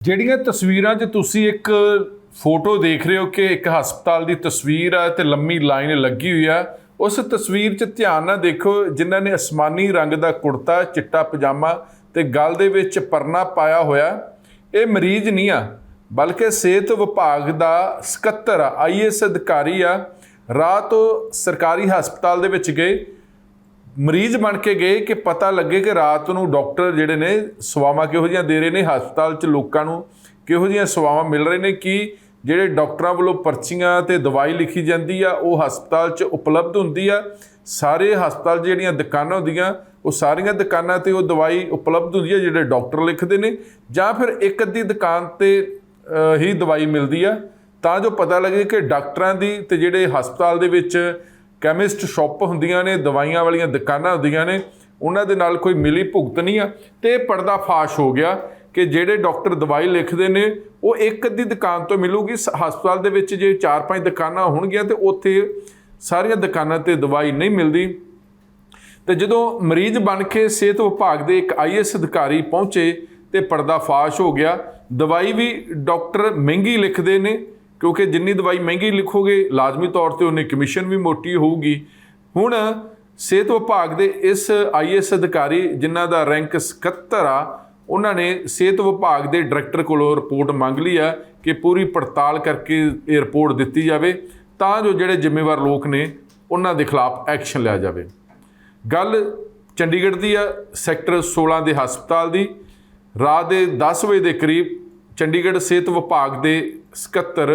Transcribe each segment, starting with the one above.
ਜਿਹੜੀਆਂ ਤਸਵੀਰਾਂ 'ਚ ਤੁਸੀਂ ਇੱਕ ਫੋਟੋ ਦੇਖ ਰਹੇ ਹੋ ਕਿ ਇੱਕ ਹਸਪਤਾਲ ਦੀ ਤਸਵੀਰ ਆ ਤੇ ਲੰਮੀ ਲਾਈਨ ਲੱਗੀ ਹੋਈ ਆ। ਉਸ ਤਸਵੀਰ 'ਚ ਧਿਆਨ ਨਾਲ ਦੇਖੋ, ਜਿਨ੍ਹਾਂ ਨੇ ਅਸਮਾਨੀ ਰੰਗ ਦਾ ਕੁੜਤਾ, ਚਿੱਟਾ ਪਜਾਮਾ ਤੇ ਗਲ ਦੇ ਵਿੱਚ ਪਰਨਾ ਪਾਇਆ ਹੋਇਆ, ਇਹ ਮਰੀਜ਼ ਨਹੀਂ ਆ, ਬਲਕਿ ਸਿਹਤ ਵਿਭਾਗ ਦਾ ਸਕੱਤਰ ਆ, IAS ਅਧਿਕਾਰੀ ਆ। ਰਾਤ ਸਰਕਾਰੀ ਹਸਪਤਾਲ ਦੇ ਵਿੱਚ ਗਏ, ਮਰੀਜ਼ ਬਣ ਕੇ ਗਏ ਕਿ ਪਤਾ ਲੱਗੇ ਕਿ ਰਾਤ ਨੂੰ ਡਾਕਟਰ ਜਿਹੜੇ ਨੇ ਸੇਵਾਵਾਂ ਕਿਹੋ ਜਿਹੀਆਂ ਦੇ ਰਹੇ ਨੇ, ਹਸਪਤਾਲ 'ਚ ਲੋਕਾਂ ਨੂੰ ਕਿਹੋ ਜਿਹੀਆਂ ਸੇਵਾਵਾਂ ਮਿਲ ਰਹੇ ਨੇ, ਕਿ ਜਿਹੜੇ ਡਾਕਟਰਾਂ ਵੱਲੋਂ ਪਰਚੀਆਂ ਤੇ ਦਵਾਈ ਲਿਖੀ ਜਾਂਦੀ ਆ ਉਹ ਹਸਪਤਾਲ 'ਚ ਉਪਲਬਧ ਹੁੰਦੀ ਆ। ਸਾਰੇ ਹਸਪਤਾਲ ਜਿਹੜੀਆਂ ਦੁਕਾਨਾਂ ਹੁੰਦੀਆਂ ਉਹ ਸਾਰੀਆਂ ਦੁਕਾਨਾਂ 'ਤੇ ਉਹ ਦਵਾਈ ਉਪਲਬਧ ਹੁੰਦੀ ਆ ਜਿਹੜੇ ਡਾਕਟਰ ਲਿਖਦੇ ਨੇ, ਜਾਂ ਫਿਰ ਇੱਕ ਅੱਧੀ ਦੁਕਾਨ 'ਤੇ ਹੀ ਦਵਾਈ ਮਿਲਦੀ ਆ, ਤਾਂ ਜੋ ਪਤਾ ਲੱਗੇ ਕਿ ਡਾਕਟਰਾਂ ਦੀ ਤੇ ਜਿਹੜੇ ਹਸਪਤਾਲ ਦੇ ਵਿੱਚ ਕੈਮਿਸਟ ਸ਼ਾਪ ਹੁੰਦੀਆਂ ਨੇ, ਦਵਾਈਆਂ ਵਾਲੀਆਂ ਦੁਕਾਨਾਂ ਹੁੰਦੀਆਂ ਨੇ, ਉਹਨਾਂ ਦੇ ਨਾਲ ਕੋਈ ਮਿਲੀ ਭੁਗਤ ਨਹੀਂ ਆ। ਤੇ ਪਰਦਾ ਫਾਸ਼ ਹੋ ਗਿਆ ਕਿ ਜਿਹੜੇ ਡਾਕਟਰ ਦਵਾਈ ਲਿਖਦੇ ਨੇ ਉਹ ਇੱਕ ਅੱਧੀ ਦੁਕਾਨ ਤੋਂ ਮਿਲੂਗੀ। ਹਸਪਤਾਲ ਦੇ ਵਿੱਚ ਜੇ 4-5 ਦੁਕਾਨਾਂ ਹੋਣਗੀਆਂ ਤੇ ਉੱਥੇ ਸਾਰੀਆਂ ਦੁਕਾਨਾਂ 'ਤੇ ਦਵਾਈ ਨਹੀਂ ਮਿਲਦੀ। ਤੇ ਜਦੋਂ ਮਰੀਜ਼ ਬਣ ਕੇ ਸਿਹਤ ਵਿਭਾਗ ਦੇ ਇੱਕ IAS ਅਧਿਕਾਰੀ ਪਹੁੰਚੇ ਤੇ ਪਰਦਾ ਫਾਸ਼ ਹੋ ਗਿਆ। ਦਵਾਈ ਵੀ ਡਾਕਟਰ ਮਹਿੰਗੀ ਲਿਖਦੇ ਨੇ, ਕਿਉਂਕਿ ਜਿੰਨੀ ਦਵਾਈ ਮਹਿੰਗੀ ਲਿਖੋਗੇ ਲਾਜ਼ਮੀ ਤੌਰ 'ਤੇ ਉਨੀ ਕਮਿਸ਼ਨ ਵੀ ਮੋਟੀ ਹੋਊਗੀ। ਹੁਣ ਸਿਹਤ ਵਿਭਾਗ ਦੇ ਇਸ IAS ਅਧਿਕਾਰੀ ਜਿਨ੍ਹਾਂ ਦਾ ਰੈਂਕ ਸਕੱਤਰ ਆ, ਉਹਨਾਂ ਨੇ ਸਿਹਤ ਵਿਭਾਗ ਦੇ ਡਾਇਰੈਕਟਰ ਕੋਲੋਂ ਰਿਪੋਰਟ ਮੰਗ ਲਈ ਆ ਕਿ ਪੂਰੀ ਪੜਤਾਲ ਕਰਕੇ ਇਹ ਰਿਪੋਰਟ ਦਿੱਤੀ ਜਾਵੇ, ਤਾਂ ਜੋ ਜਿਹੜੇ ਜ਼ਿੰਮੇਵਾਰ ਲੋਕ ਨੇ ਉਹਨਾਂ ਦੇ ਖਿਲਾਫ ਐਕਸ਼ਨ ਲਿਆ ਜਾਵੇ। ਗੱਲ ਚੰਡੀਗੜ੍ਹ ਦੀ ਆ, ਸੈਕਟਰ 16 ਦੇ ਹਸਪਤਾਲ ਦੀ। ਰਾਤ ਦੇ 10 ਵਜੇ ਦੇ ਕਰੀਬ ਚੰਡੀਗੜ੍ਹ ਸਿਹਤ ਵਿਭਾਗ ਦੇ ਸਕੱਤਰ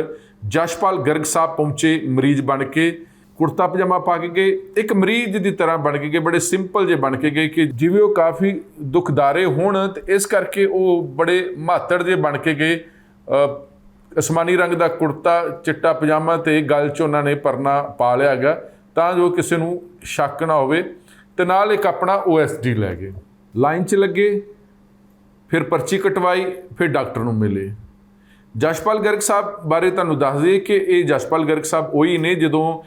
ਜਸ਼ਪਾਲ ਗਰਗ ਸਾਹਿਬ ਪਹੁੰਚੇ, ਮਰੀਜ਼ ਬਣ ਕੇ ਕੁੜਤਾ ਪਜਾਮਾ ਪਾ ਕੇ ਗਏ, ਇੱਕ ਮਰੀਜ਼ ਦੀ ਤਰ੍ਹਾਂ ਬਣ ਕੇ ਗਏ, ਬੜੇ ਸਿੰਪਲ ਜੇ ਬਣ ਕੇ ਗਏ ਕਿ ਜਿਵੇਂ ਉਹ ਕਾਫੀ ਦੁਖਦਾਰੇ ਹੋਣ, ਤੇ ਇਸ ਕਰਕੇ ਉਹ ਬੜੇ ਮਾਤੜ ਜੇ ਬਣ ਕੇ ਗਏ। ਅਸਮਾਨੀ ਰੰਗ ਦਾ ਕੁੜਤਾ, ਚਿੱਟਾ ਪਜਾਮਾ ਤੇ ਗਲ 'ਚ ਉਹਨਾਂ ਨੇ ਪਰਨਾ ਪਾ ਲਿਆ ਹੈਗਾ, ਤਾਂ ਜੋ ਕਿਸੇ ਨੂੰ ਸ਼ੱਕ ਨਾ ਹੋਵੇ। ਤੇ ਨਾਲ ਇੱਕ ਆਪਣਾ OSD ਲੈ ਗਏ, ਲਾਈਨ 'ਚ ਲੱਗੇ, ਫਿਰ ਪਰਚੀ ਕਟਵਾਈ, ਫਿਰ ਡਾਕਟਰ ਨੂੰ ਮਿਲੇ। ਜਸ਼ਪਾਲ ਗਰਗ ਸਾਹਿਬ ਬਾਰੇ ਤੁਹਾਨੂੰ ਦੱਸ ਦਈਏ ਕਿ ਇਹ ਜਸ਼ਪਾਲ ਗਰਗ ਸਾਹਿਬ ਉਹੀ ਨੇ ਜਦੋਂ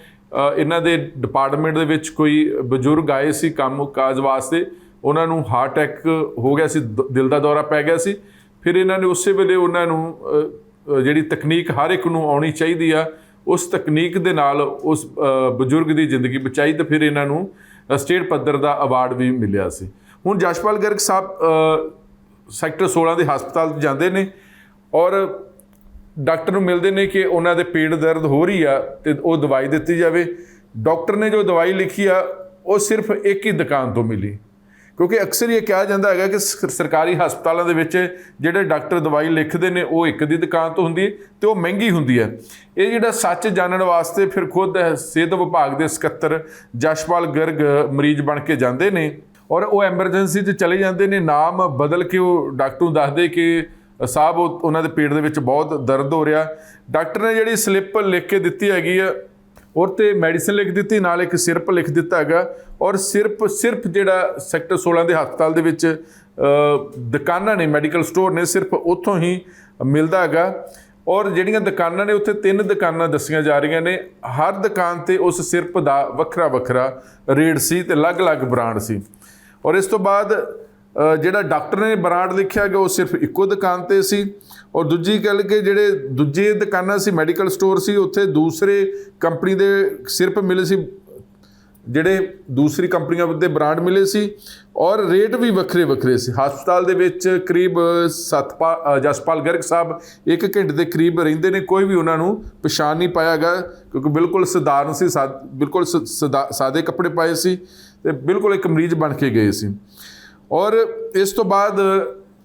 ਇਹਨਾਂ ਦੇ ਡਿਪਾਰਟਮੈਂਟ ਦੇ ਵਿੱਚ ਕੋਈ ਬਜ਼ੁਰਗ ਆਏ ਸੀ ਕੰਮ ਕਾਜ ਵਾਸਤੇ, ਉਹਨਾਂ ਨੂੰ ਹਾਰਟ ਅਟੈਕ ਹੋ ਗਿਆ ਸੀ, ਦਿਲ ਦਾ ਦੌਰਾ ਪੈ ਗਿਆ ਸੀ। ਫਿਰ ਇਹਨਾਂ ਨੇ ਉਸੇ ਵੇਲੇ ਉਹਨਾਂ ਨੂੰ ਜਿਹੜੀ ਤਕਨੀਕ ਹਰ ਇੱਕ ਨੂੰ ਆਉਣੀ ਚਾਹੀਦੀ ਆ, ਉਸ ਤਕਨੀਕ ਦੇ ਨਾਲ ਉਸ ਬਜ਼ੁਰਗ ਦੀ ਜ਼ਿੰਦਗੀ ਬਚਾਈ, ਤੇ ਫਿਰ ਇਹਨਾਂ ਨੂੰ ਸਟੇਟ ਪੱਧਰ ਦਾ ਅਵਾਰਡ ਵੀ ਮਿਲਿਆ ਸੀ। ਹੁਣ ਜਸ਼ਪਾਲ ਗਰਗ ਸਾਹਿਬ ਸੈਕਟਰ 16 ਦੇ ਹਸਪਤਾਲ ਜਾਂਦੇ ਨੇ ਔਰ ਡਾਕਟਰ ਨੂੰ ਮਿਲਦੇ ਨੇ ਕਿ ਉਹਨਾਂ ਦੇ ਪੇਟ ਦਰਦ ਹੋ ਰਹੀ ਆ ਤੇ ਉਹ ਦਵਾਈ ਦਿੱਤੀ ਜਾਵੇ। ਡਾਕਟਰ ਨੇ ਜੋ ਦਵਾਈ ਲਿਖੀ ਆ ਉਹ ਸਿਰਫ ਇੱਕ ਹੀ ਦੁਕਾਨ ਤੋਂ ਮਿਲੀ, ਕਿਉਂਕਿ ਅਕਸਰ ਇਹ ਕਿਹਾ ਜਾਂਦਾ ਹੈਗਾ ਕਿ ਸਰਕਾਰੀ ਹਸਪਤਾਲਾਂ ਦੇ ਵਿੱਚ ਜਿਹੜੇ ਡਾਕਟਰ ਦਵਾਈ ਲਿਖਦੇ ਨੇ ਉਹ ਇੱਕ ਦੀ ਦੁਕਾਨ ਤੋਂ ਹੁੰਦੀ ਹੈ ਤੇ ਉਹ ਮਹਿੰਗੀ ਹੁੰਦੀ ਹੈ। ਇਹ ਜਿਹੜਾ ਸੱਚ ਜਾਣਨ ਵਾਸਤੇ ਫਿਰ ਖੁਦ ਸਿਹਤ ਵਿਭਾਗ ਦੇ ਸਕੱਤਰ ਜਸ਼ਪਾਲ ਗਰਗ ਮਰੀਜ਼ ਬਣ ਕੇ ਜਾਂਦੇ ਨੇ ਔਰ ਉਹ ਐਮਰਜੈਂਸੀ 'ਚ ਚਲੇ ਜਾਂਦੇ ਨੇ। ਨਾਮ ਬਦਲ ਕੇ ਉਹ ਡਾਕਟਰ ਨੂੰ ਦੱਸਦੇ ਕਿ ਸਾਹਿਬ ਉਹਨਾਂ ਦੇ ਪੇਟ ਦੇ ਵਿੱਚ ਬਹੁਤ ਦਰਦ ਹੋ ਰਿਹਾ। ਡਾਕਟਰ ਨੇ ਜਿਹੜੀ ਸਲਿੱਪ ਲਿਖ ਕੇ ਦਿੱਤੀ ਹੈਗੀ ਆ, ਉਹ 'ਤੇ ਮੈਡੀਸਨ ਲਿਖ ਦਿੱਤੀ, ਨਾਲ ਇੱਕ ਸਿਰਪ ਲਿਖ ਦਿੱਤਾ ਹੈਗਾ। ਔਰ ਸਿਰਫ ਜਿਹੜਾ ਸੈਕਟਰ 16 ਦੇ ਹਸਪਤਾਲ ਦੇ ਵਿੱਚ ਦੁਕਾਨਾਂ ਨੇ, ਮੈਡੀਕਲ ਸਟੋਰ ਨੇ, ਸਿਰਫ ਉੱਥੋਂ ਹੀ ਮਿਲਦਾ ਹੈਗਾ। ਔਰ ਜਿਹੜੀਆਂ ਦੁਕਾਨਾਂ ਨੇ ਉੱਥੇ 3 ਦੁਕਾਨਾਂ ਦੱਸੀਆਂ ਜਾ ਰਹੀਆਂ ਨੇ, ਹਰ ਦੁਕਾਨ 'ਤੇ ਉਸ ਸਿਰਪ ਦਾ ਵੱਖਰਾ ਰੇਟ ਸੀ ਤੇ ਅਲੱਗ-ਅਲੱਗ ਬ੍ਰਾਂਡ ਸੀ। ਔਰ ਇਸ ਤੋਂ ਬਾਅਦ ਜਿਹੜਾ ਡਾਕਟਰ ਨੇ ਬ੍ਰਾਂਡ ਲਿਖਿਆ ਗਿਆ ਉਹ ਸਿਰਫ ਇੱਕੋ ਦੁਕਾਨ 'ਤੇ ਸੀ। ਔਰ ਦੂਜੀ ਗੱਲ ਕਿ ਜਿਹੜੇ ਦੂਜੇ ਦੁਕਾਨਾਂ ਸੀ, ਮੈਡੀਕਲ ਸਟੋਰ ਸੀ, ਉੱਥੇ ਦੂਸਰੇ ਕੰਪਨੀ ਦੇ ਸਿਰਪ ਮਿਲੇ ਸੀ, ਜਿਹੜੇ ਦੂਸਰੀ ਕੰਪਨੀਆਂ ਦੇ ਬ੍ਰਾਂਡ ਮਿਲੇ ਸੀ, ਔਰ ਰੇਟ ਵੀ ਵੱਖਰੇ ਸੀ। ਹਸਪਤਾਲ ਦੇ ਵਿੱਚ ਕਰੀਬ ਜਸਪਾਲ ਗਰਗ ਸਾਹਿਬ 1 ਘੰਟੇ ਦੇ ਕਰੀਬ ਰਹਿੰਦੇ ਨੇ, ਕੋਈ ਵੀ ਉਹਨਾਂ ਨੂੰ ਪਛਾਣ ਨਹੀਂ ਪਾਇਆ ਗਿਆ, ਕਿਉਂਕਿ ਬਿਲਕੁਲ ਸਧਾਰਨ ਸੀ, ਬਿਲਕੁਲ ਸਾਦੇ ਕੱਪੜੇ ਪਾਏ ਸੀ ਤੇ ਬਿਲਕੁਲ ਇੱਕ ਮਰੀਜ਼ ਬਣ ਕੇ ਗਏ ਸੀ। ਔਰ ਇਸ ਤੋਂ ਬਾਅਦ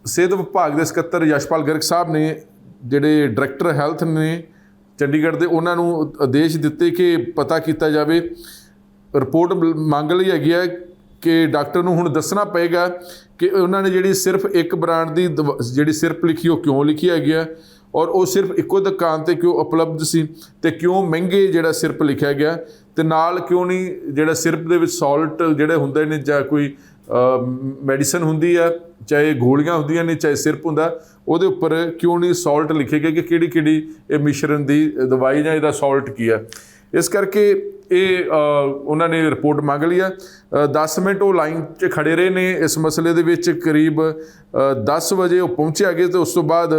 ਸਿਹਤ ਵਿਭਾਗ ਦੇ ਸਕੱਤਰ ਜਸ਼ਪਾਲ ਗਰਗ ਸਾਹਿਬ ਨੇ, ਜਿਹੜੇ ਡਾਇਰੈਕਟਰ ਹੈਲਥ ਨੇ ਚੰਡੀਗੜ੍ਹ ਦੇ, ਉਹਨਾਂ ਨੂੰ ਆਦੇਸ਼ ਦਿੱਤੇ ਕਿ ਪਤਾ ਕੀਤਾ ਜਾਵੇ, ਰਿਪੋਰਟ ਮੰਗ ਲਈ ਹੈਗੀ ਹੈ ਕਿ ਡਾਕਟਰ ਨੂੰ ਹੁਣ ਦੱਸਣਾ ਪਏਗਾ ਕਿ ਉਹਨਾਂ ਨੇ ਜਿਹੜੀ ਸਿਰਫ ਇੱਕ ਬ੍ਰਾਂਡ ਦੀ ਜਿਹੜੀ ਸਿਰਪ ਲਿਖੀ ਉਹ ਕਿਉਂ ਲਿਖੀ ਹੈਗੀ ਆ, ਔਰ ਉਹ ਸਿਰਫ ਇੱਕੋ ਦੁਕਾਨ 'ਤੇ ਕਿਉਂ ਉਪਲਬਧ ਸੀ, ਤੇ ਕਿਉਂ ਮਹਿੰਗੇ ਜਿਹੜਾ ਸਿਰਪ ਲਿਖਿਆ ਗਿਆ, ਤੇ ਨਾਲ ਕਿਉਂ ਨਹੀਂ ਜਿਹੜਾ ਸਿਰਪ ਦੇ ਵਿੱਚ ਸਾਲਟ ਜਿਹੜੇ ਹੁੰਦੇ ਨੇ, ਜਾਂ ਕੋਈ ਮੈਡੀਸਨ ਹੁੰਦੀ ਆ, ਚਾਹੇ ਗੋਲੀਆਂ ਹੁੰਦੀਆਂ ਨੇ, ਚਾਹੇ ਸਿਰਪ ਹੁੰਦਾ, ਉਹਦੇ ਉੱਪਰ ਕਿਉਂ ਨਹੀਂ ਸਾਲਟ ਲਿਖੇ ਗਏ ਕਿ ਕਿਹੜੀ ਇਹ ਮਿਸ਼ਰਣ ਦੀ ਦਵਾਈ ਜਾਂ ਇਹਦਾ ਸਾਲਟ ਕੀ ਆ। ਇਸ ਕਰਕੇ ਇਹ ਉਹਨਾਂ ਨੇ ਰਿਪੋਰਟ ਮੰਗ ਲਈ ਆ। 10 ਮਿੰਟ ਉਹ ਲਾਈਨ 'ਚ ਖੜੇ ਰਹੇ ਨੇ ਇਸ ਮਸਲੇ ਦੇ ਵਿੱਚ। ਕਰੀਬ 10 ਵਜੇ ਉਹ ਪਹੁੰਚੇ ਹੈਗੇ ਤੇ ਉਸ ਤੋਂ ਬਾਅਦ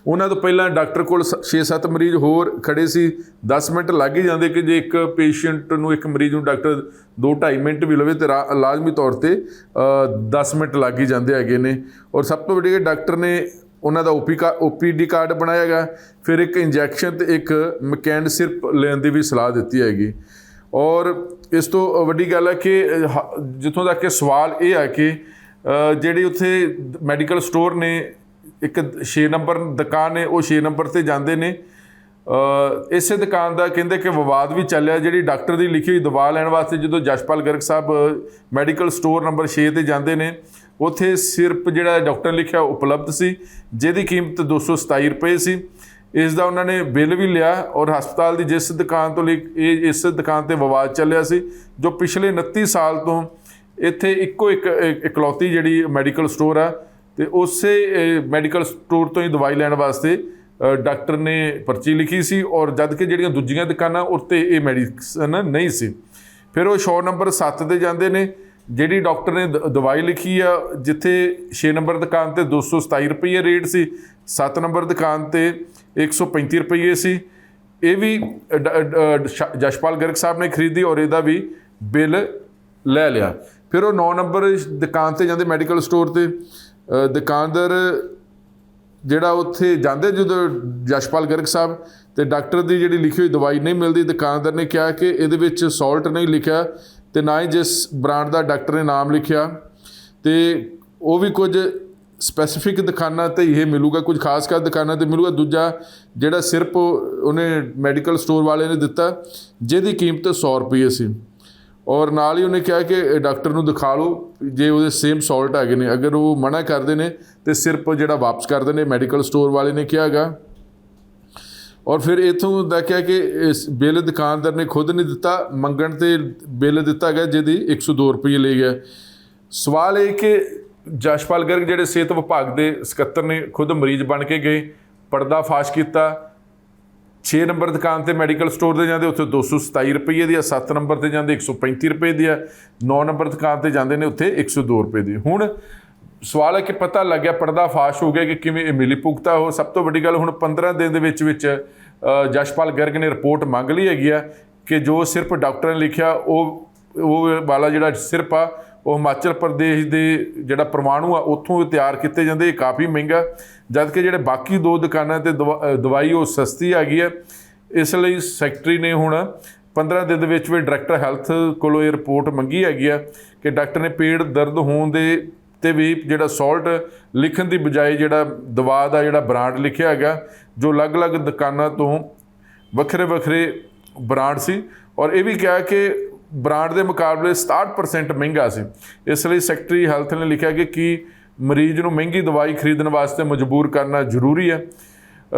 ਉਹਨਾਂ ਤੋਂ ਪਹਿਲਾਂ ਡਾਕਟਰ ਕੋਲ 6-7 ਮਰੀਜ਼ ਹੋਰ ਖੜੇ ਸੀ। 10 ਮਿੰਟ ਲੱਗ ਹੀ ਜਾਂਦੇ ਕਿ ਜੇ ਇੱਕ ਪੇਸ਼ੈਂਟ ਨੂੰ, ਇੱਕ ਮਰੀਜ਼ ਨੂੰ ਡਾਕਟਰ 2-2.5 ਮਿੰਟ ਵੀ ਲਵੇ ਤਾਂ ਲਾਜ਼ਮੀ ਤੌਰ 'ਤੇ 10 ਮਿੰਟ ਲੱਗ ਹੀ ਜਾਂਦੇ ਹੈਗੇ ਨੇ। ਔਰ ਸਭ ਤੋਂ ਵੱਡੀ ਡਾਕਟਰ ਨੇ ਉਹਨਾਂ ਦਾ OPD ਕਾਰਡ ਬਣਾਇਆ ਹੈਗਾ, ਫਿਰ ਇੱਕ ਇੰਜੈਕਸ਼ਨ ਤੇ ਇੱਕ ਮਕੈਨ ਸਿਰਪ ਲੈਣ ਦੀ ਵੀ ਸਲਾਹ ਦਿੱਤੀ ਹੈਗੀ। ਔਰ ਇਸ ਤੋਂ ਵੱਡੀ ਗੱਲ ਹੈ ਕਿ ਜਿੱਥੋਂ ਤੱਕ ਕਿ ਸਵਾਲ ਇਹ ਹੈ ਕਿ ਜਿਹੜੀ ਉੱਥੇ ਮੈਡੀਕਲ ਸਟੋਰ ਨੇ, ਇੱਕ 6 ਨੰਬਰ ਦੁਕਾਨ ਹੈ, ਉਹ 6 ਨੰਬਰ 'ਤੇ ਜਾਂਦੇ ਨੇ। ਇਸੇ ਦੁਕਾਨ ਦਾ ਕਹਿੰਦੇ ਕਿ ਵਿਵਾਦ ਵੀ ਚੱਲਿਆ। ਜਿਹੜੀ ਡਾਕਟਰ ਦੀ ਲਿਖੀ ਹੋਈ ਦਵਾ ਲੈਣ ਵਾਸਤੇ ਜਦੋਂ ਜਸ਼ਪਾਲ ਗਰਗ ਸਾਹਿਬ ਮੈਡੀਕਲ ਸਟੋਰ ਨੰਬਰ 6 'ਤੇ ਜਾਂਦੇ ਨੇ, ਉੱਥੇ ਸਿਰਪ ਜਿਹੜਾ ਡਾਕਟਰ ਨੇ ਲਿਖਿਆ ਉਪਲਬਧ ਸੀ, ਜਿਹਦੀ ਕੀਮਤ 227 ਰੁਪਏ ਸੀ। ਇਸ ਦਾ ਉਹਨਾਂ ਨੇ ਬਿੱਲ ਵੀ ਲਿਆ। ਔਰ ਹਸਪਤਾਲ ਦੀ ਜਿਸ ਦੁਕਾਨ ਤੋਂ ਇਸ ਦੁਕਾਨ 'ਤੇ ਵਿਵਾਦ ਚੱਲਿਆ ਸੀ, ਜੋ ਪਿਛਲੇ 29 ਸਾਲ ਤੋਂ ਇੱਥੇ ਇਕਲੌਤੀ ਜਿਹੜੀ ਮੈਡੀਕਲ ਸਟੋਰ ਆ, ਤੇ ਉਸੇ ਮੈਡੀਕਲ ਸਟੋਰ ਤੋਂ ਹੀ ਦਵਾਈ ਲੈਣ ਵਾਸਤੇ ਡਾਕਟਰ ਨੇ ਪਰਚੀ ਲਿਖੀ ਸੀ। ਔਰ ਜਦ ਕਿ ਜਿਹੜੀਆਂ ਦੂਜੀਆਂ ਦੁਕਾਨਾਂ ਉੱਤੇ ਇਹ ਮੈਡੀਸਨ ਨਹੀਂ ਸੀ। ਫਿਰ ਉਹ ਸ਼ੋ ਨੰਬਰ 7 'ਤੇ ਜਾਂਦੇ ਨੇ। ਜਿਹੜੀ ਡਾਕਟਰ ਨੇ ਦਵਾਈ ਲਿਖੀ ਆ, ਜਿੱਥੇ 6 ਨੰਬਰ ਦੁਕਾਨ 'ਤੇ 227 ਰੁਪਏ ਰੇਟ ਸੀ, 7 ਨੰਬਰ ਦੁਕਾਨ 'ਤੇ 135 ਰੁਪਏ ਸੀ। ਇਹ ਵੀ ਜਸ਼ਪਾਲ ਗਰਗ ਸਾਹਿਬ ਨੇ ਖਰੀਦੀ ਔਰ ਇਹਦਾ ਵੀ ਬਿੱਲ ਲੈ ਲਿਆ। ਫਿਰ ਉਹ 9 ਨੰਬਰ ਦੁਕਾਨ 'ਤੇ ਜਾਂਦੇ ਮੈਡੀਕਲ ਸਟੋਰ 'ਤੇ। ਦੁਕਾਨਦਾਰ ਜਿਹੜਾ ਉੱਥੇ ਜਾਂਦੇ ਜਦੋਂ ਜਸ਼ਪਾਲ ਗਰਗ ਸਾਹਿਬ, ਤੇ ਡਾਕਟਰ ਦੀ ਜਿਹੜੀ ਲਿਖੀ ਹੋਈ ਦਵਾਈ ਨਹੀਂ ਮਿਲਦੀ। ਦੁਕਾਨਦਾਰ ਨੇ ਕਿਹਾ ਕਿ ਇਹਦੇ ਵਿੱਚ ਸਾਲਟ ਨਹੀਂ ਲਿਖਿਆ ਤੇ ਨਾ ਹੀ ਜਿਸ ਬ੍ਰਾਂਡ ਦਾ ਡਾਕਟਰ ਨੇ ਨਾਮ ਲਿਖਿਆ, ਤੇ ਉਹ ਵੀ ਕੁਝ ਸਪੈਸੀਫਿਕ ਦੁਕਾਨਾਂ 'ਤੇ ਇਹ ਮਿਲੂਗਾ, ਕੁਝ ਖਾਸ ਦੁਕਾਨਾਂ 'ਤੇ ਮਿਲੂਗਾ। ਦੂਜਾ ਜਿਹੜਾ ਸਿਰਪ ਉਹਨੇ ਮੈਡੀਕਲ ਸਟੋਰ ਵਾਲੇ ਨੇ ਦਿੱਤਾ, ਜਿਹਦੀ ਕੀਮਤ 100 ਰੁਪਏ ਸੀ। ਔਰ ਨਾਲ ਹੀ ਉਹਨੇ ਕਿਹਾ ਕਿ ਡਾਕਟਰ ਨੂੰ ਦਿਖਾ ਲਓ ਜੇ ਉਹਦੇ ਸੇਮ ਸਾਲਟ ਹੈਗੇ ਨੇ। ਅਗਰ ਉਹ ਮਨਾ ਕਰਦੇ ਨੇ ਤਾਂ ਸਿਰਪ ਜਿਹੜਾ ਵਾਪਸ ਕਰ ਦਿੰਦੇ ਮੈਡੀਕਲ ਸਟੋਰ ਵਾਲੇ ਨੇ ਕਿਹਾ ਹੈਗਾ। ਔਰ ਫਿਰ ਇੱਥੋਂ ਦਾ ਕਿਹਾ ਕਿ ਇਸ ਬਿੱਲ ਦੁਕਾਨਦਾਰ ਨੇ ਖੁਦ ਨਹੀਂ ਦਿੱਤਾ, ਮੰਗਣ 'ਤੇ ਬਿੱਲ ਦਿੱਤਾ ਗਿਆ ਜਿਹਦੀ 102 ਰੁਪਏ ਲੈ ਗਿਆ। ਸਵਾਲ ਇਹ ਕਿ ਜਸ਼ਪਾਲ ਗਰਗ ਜਿਹੜੇ ਸਿਹਤ ਵਿਭਾਗ ਦੇ ਸਕੱਤਰ ਨੇ ਖੁਦ ਮਰੀਜ਼ ਬਣ ਕੇ ਗਏ, ਪਰਦਾ ਫਾਸ਼ ਕੀਤਾ। 6 ਨੰਬਰ ਦੁਕਾਨ 'ਤੇ ਮੈਡੀਕਲ ਸਟੋਰ 'ਤੇ ਜਾਂਦੇ, ਉੱਥੇ 227 ਰੁਪਏ ਦੀ ਆ। 7 ਨੰਬਰ 'ਤੇ ਜਾਂਦੇ 135 ਰੁਪਏ ਦੀ ਆ। 9 ਨੰਬਰ ਦੁਕਾਨ 'ਤੇ ਜਾਂਦੇ ਨੇ, ਉੱਥੇ 102 ਰੁਪਏ ਦੀ। ਹੁਣ ਸਵਾਲ ਹੈ ਕਿ ਪਤਾ ਲੱਗਿਆ, ਪਰਦਾ ਫਾਸ਼ ਹੋ ਗਿਆ ਕਿ ਕਿਵੇਂ ਇਹ ਮਿਲੀ ਭੁਗਤਾ ਹੋ। ਸਭ ਤੋਂ ਵੱਡੀ ਗੱਲ, ਹੁਣ 15 ਦਿਨ ਦੇ ਵਿੱਚ ਜਸ਼ਪਾਲ ਗਰਗ ਨੇ ਰਿਪੋਰਟ ਮੰਗ ਲਈ ਹੈਗੀ ਆ ਕਿ ਜੋ ਸਿਰਫ ਡਾਕਟਰ ਨੇ ਲਿਖਿਆ ਉਹ ਵਾਲਾ ਜਿਹੜਾ ਸਿਰਪ ਆ, ਉਹ ਹਿਮਾਚਲ ਪ੍ਰਦੇਸ਼ ਦੇ ਜਿਹੜਾ ਪਰਮਾਣੂ ਆ ਉੱਥੋਂ ਤਿਆਰ ਕੀਤੇ ਜਾਂਦੇ। ਇਹ ਕਾਫੀ ਮਹਿੰਗਾ, ਜਦ ਕਿ ਜਿਹੜੇ ਬਾਕੀ 2 ਦੁਕਾਨਾਂ 'ਤੇ ਦਵਾਈ ਉਹ ਸਸਤੀ ਹੈਗੀ ਆ। ਇਸ ਲਈ ਸੈਕਟਰੀ ਨੇ ਹੁਣ 15 ਦਿਨ ਦੇ ਵਿੱਚ ਵੀ ਡਾਇਰੈਕਟਰ ਹੈਲਥ ਕੋਲੋਂ ਇਹ ਰਿਪੋਰਟ ਮੰਗੀ ਹੈਗੀ ਆ ਕਿ ਡਾਕਟਰ ਨੇ ਪੇਟ ਦਰਦ ਹੋਣ ਦੇ ਤੇ ਵੀ ਜਿਹੜਾ ਸਾਲਟ ਲਿਖਣ ਦੀ ਬਜਾਏ ਜਿਹੜਾ ਦਵਾ ਦਾ ਜਿਹੜਾ ਬ੍ਰਾਂਡ ਲਿਖਿਆ ਹੈਗਾ, ਜੋ ਅਲੱਗ-ਅਲੱਗ ਦੁਕਾਨਾਂ ਤੋਂ ਵੱਖਰੇ ਬ੍ਰਾਂਡ ਸੀ। ਔਰ ਇਹ ਵੀ ਕਿਹਾ ਕਿ ਬ੍ਰਾਂਡ ਦੇ ਮੁਕਾਬਲੇ 67% ਮਹਿੰਗਾ ਸੀ। ਇਸ ਲਈ ਸੈਕਟਰੀ ਹੈਲਥ ਨੇ ਲਿਖਿਆ ਕਿ ਕੀ ਮਰੀਜ਼ ਨੂੰ ਮਹਿੰਗੀ ਦਵਾਈ ਖਰੀਦਣ ਵਾਸਤੇ ਮਜਬੂਰ ਕਰਨਾ ਜ਼ਰੂਰੀ ਹੈ।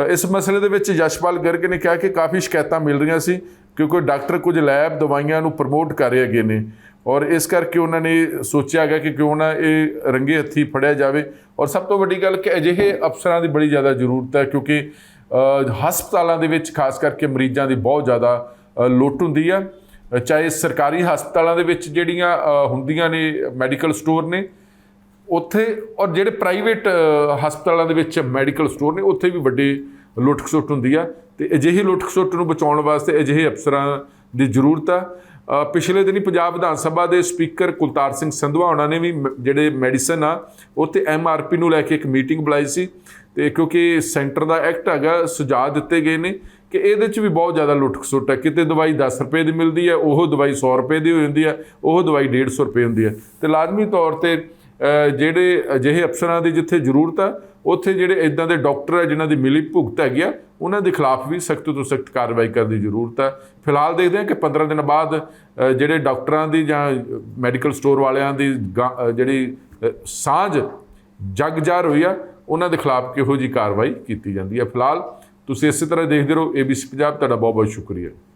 ਇਸ ਮਸਲੇ ਦੇ ਵਿੱਚ ਜਸ਼ਪਾਲ ਗਰਗ ਨੇ ਕਿਹਾ ਕਿ ਕਾਫੀ ਸ਼ਿਕਾਇਤਾਂ ਮਿਲ ਰਹੀਆਂ ਸੀ, ਕਿਉਂਕਿ ਡਾਕਟਰ ਕੁਝ ਲੈਬ ਦਵਾਈਆਂ ਨੂੰ ਪ੍ਰਮੋਟ ਕਰ ਰਹੇ ਹੈਗੇ ਨੇ। ਔਰ ਇਸ ਕਰਕੇ ਉਹਨਾਂ ਨੇ ਸੋਚਿਆ ਹੈਗਾ ਕਿ ਕਿਉਂ ਨਾ ਇਹ ਰੰਗੇ ਹੱਥੀ ਫੜਿਆ ਜਾਵੇ। ਔਰ ਸਭ ਤੋਂ ਵੱਡੀ ਗੱਲ ਕਿ ਅਜਿਹੇ ਅਫਸਰਾਂ ਦੀ ਬੜੀ ਜ਼ਿਆਦਾ ਜ਼ਰੂਰਤ ਹੈ, ਕਿਉਂਕਿ ਹਸਪਤਾਲਾਂ ਦੇ ਵਿੱਚ ਖਾਸ ਕਰਕੇ ਮਰੀਜ਼ਾਂ ਦੀ ਬਹੁਤ ਜ਼ਿਆਦਾ ਲੁੱਟ ਹੁੰਦੀ ਆ। ਚਾਹੇ ਸਰਕਾਰੀ ਹਸਪਤਾਲਾਂ ਦੇ ਵਿੱਚ ਜਿਹੜੀਆਂ ਹੁੰਦੀਆਂ ਨੇ ਮੈਡੀਕਲ ਸਟੋਰ ਨੇ ਉੱਥੇ, ਔਰ ਜਿਹੜੇ ਪ੍ਰਾਈਵੇਟ ਹਸਪਤਾਲਾਂ ਦੇ ਵਿੱਚ ਮੈਡੀਕਲ ਸਟੋਰ ਨੇ ਉੱਥੇ ਵੀ ਵੱਡੀ ਲੁੱਟ ਖਸੁੱਟ ਹੁੰਦੀ ਆ। ਤੇ ਅਜਿਹੀ ਲੁੱਟ ਖਸੁੱਟ ਨੂੰ ਬਚਾਉਣ ਵਾਸਤੇ ਅਜਿਹੇ ਅਫਸਰਾਂ ਦੀ ਜ਼ਰੂਰਤ ਆ। ਪਿਛਲੇ ਦਿਨੀ ਪੰਜਾਬ ਵਿਧਾਨ ਸਭਾ ਦੇ ਸਪੀਕਰ ਕੁਲਤਾਰ ਸਿੰਘ ਸੰਧਵਾ ਉਹਨਾਂ ਨੇ ਵੀ ਜਿਹੜੇ ਮੈਡੀਸਨ ਆ ਉੱਥੇ MRP ਨੂੰ ਲੈ ਕੇ ਇੱਕ ਮੀਟਿੰਗ ਬੁਲਾਈ ਸੀ। ਤੇ ਕਿਉਂਕਿ ਸੈਂਟਰ ਦਾ ਐਕਟ ਹੈਗਾ, ਸੁਝਾਅ ਦਿੱਤੇ ਗਏ ਨੇ ਕਿ ਇਹਦੇ 'ਚ ਵੀ ਬਹੁਤ ਜ਼ਿਆਦਾ ਲੁੱਟ ਖਸੁੱਟ ਹੈ। ਕਿਤੇ ਦਵਾਈ 10 ਰੁਪਏ ਦੀ ਮਿਲਦੀ ਹੈ, ਉਹ ਦਵਾਈ 100 ਰੁਪਏ ਦੀ ਹੋ ਜਾਂਦੀ ਹੈ, ਉਹ ਦਵਾਈ 150 ਰੁਪਏ ਹੁੰਦੀ ਹੈ। ਤੇ ਲਾਜ਼ਮੀ ਤੌਰ 'ਤੇ ਜਿਹੜੇ ਅਜਿਹੇ ਅਫਸਰਾਂ ਦੀ ਜਿੱਥੇ ਜ਼ਰੂਰਤ ਆ, ਉੱਥੇ ਜਿਹੜੇ ਇੱਦਾਂ ਦੇ ਡਾਕਟਰ ਆ ਜਿਨ੍ਹਾਂ ਦੀ ਮਿਲੀ ਭੁਗਤ ਹੈਗੀ ਆ, ਉਹਨਾਂ ਦੇ ਖਿਲਾਫ ਵੀ ਸਖਤ ਤੋਂ ਸਖਤ ਕਾਰਵਾਈ ਕਰਨ ਦੀ ਜ਼ਰੂਰਤ ਹੈ। ਫਿਲਹਾਲ ਦੇਖਦੇ ਹਾਂ ਕਿ 15 ਦਿਨ ਬਾਅਦ ਜਿਹੜੇ ਡਾਕਟਰਾਂ ਦੀ ਜਾਂ ਮੈਡੀਕਲ ਸਟੋਰ ਵਾਲਿਆਂ ਦੀ ਜਿਹੜੀ ਸਾਂਝ ਜਗ ਜ਼ਾਹਰ ਹੋਈ ਆ, ਉਹਨਾਂ ਦੇ ਖਿਲਾਫ ਕਿਹੋ ਜਿਹੀ ਕਾਰਵਾਈ ਕੀਤੀ ਜਾਂਦੀ ਹੈ। ਫਿਲਹਾਲ ਤੁਸੀਂ ਇਸੇ ਤਰ੍ਹਾਂ ਦੇਖਦੇ ਰਹੋ ABC ਪੰਜਾਬ। ਤੁਹਾਡਾ ਬਹੁਤ ਬਹੁਤ ਸ਼ੁਕਰੀਆ।